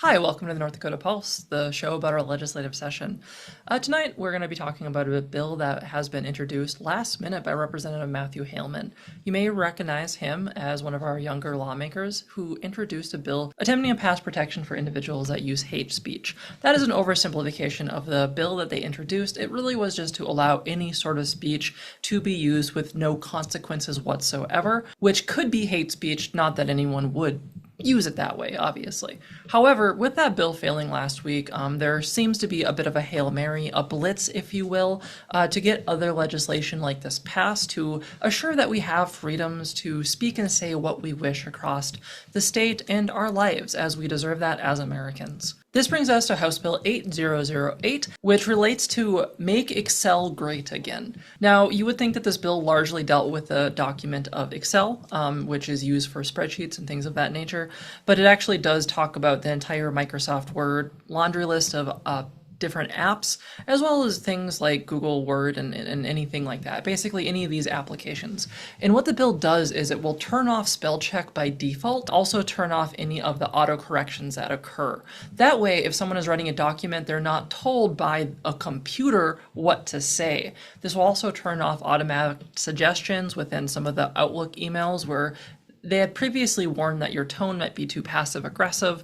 Hi, welcome to the North Dakota Pulse, the show about our legislative session. Tonight, we're going to be talking about a bill that has been introduced last minute by Representative Matthew Haleman. You may recognize him as one of our younger lawmakers who introduced a bill attempting to pass protection for individuals that use hate speech. That is an oversimplification of the bill that they introduced. It really was just to allow any sort of speech to be used with no consequences whatsoever, which could be hate speech, not that anyone would use it that way, obviously. However, with that bill failing last week, there seems to be a bit of a Hail Mary, a blitz, if you will, to get other legislation like this passed to assure that we have freedoms to speak and say what we wish across the state and our lives, as we deserve that as Americans. This brings us to House Bill 8008, which relates to Make Excel Great Again. Now, you would think that this bill largely dealt with the document of Excel, which is used for spreadsheets and things of that nature, but it actually does talk about the entire Microsoft Word laundry list of different apps, as well as things like Google Word and anything like that. Basically, any of these applications. And what the bill does is it will turn off spell check by default, also turn off any of the auto corrections that occur. That way, if someone is writing a document, they're not told by a computer what to say. This will also turn off automatic suggestions within some of the Outlook emails where they had previously warned that your tone might be too passive-aggressive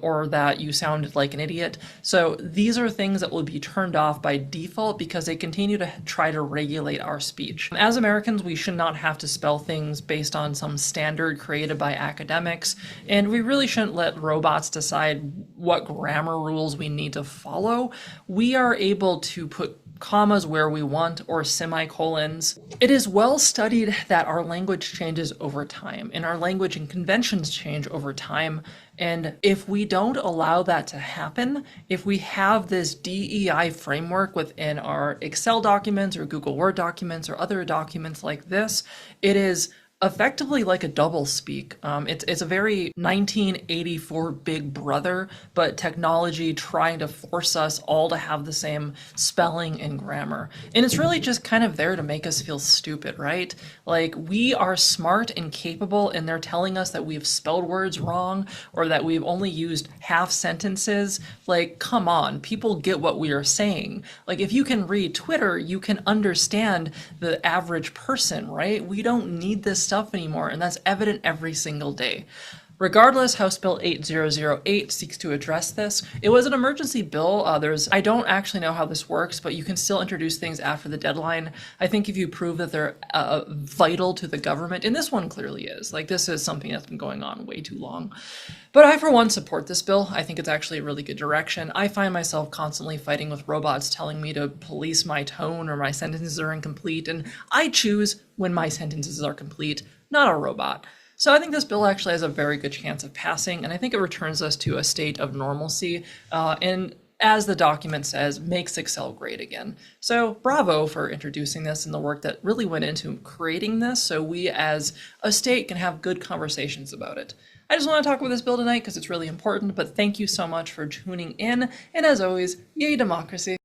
or that you sounded like an idiot. So these are things that will be turned off by default because they continue to try to regulate our speech. As Americans, we should not have to spell things based on some standard created by academics, and we really shouldn't let robots decide what grammar rules we need to follow. We are able to put commas where we want or semicolons. It is well studied that our language changes over time and our language and conventions change over time. And if we don't allow that to happen, if we have this DEI framework within our Excel documents or Google Word documents or other documents like this, it is effectively like a double speak. It's a very 1984 Big Brother, but technology trying to force us all to have the same spelling and grammar. And it's really just kind of there to make us feel stupid, right? Like, we are smart and capable, and they're telling us that we've spelled words wrong or that we've only used half sentences. Like, come on, people get what we are saying. Like, if you can read Twitter, you can understand the average person, right? We don't need this stuff anymore, and that's evident every single day. Regardless, House Bill 8008 seeks to address this. It was an emergency bill. I don't actually know how this works, but you can still introduce things after the deadline. I think if you prove that they're vital to the government, and this one clearly is, like, this is something that's been going on way too long. But I, for one, support this bill. I think it's actually a really good direction. I find myself constantly fighting with robots telling me to police my tone or my sentences are incomplete, and I choose when my sentences are complete, not a robot. So I think this bill actually has a very good chance of passing, and I think it returns us to a state of normalcy, and as the document says, makes Excel great again. So bravo for introducing this and the work that really went into creating this so we as a state can have good conversations about it. I just want to talk about this bill tonight because it's really important, but thank you so much for tuning in, and as always, yay democracy.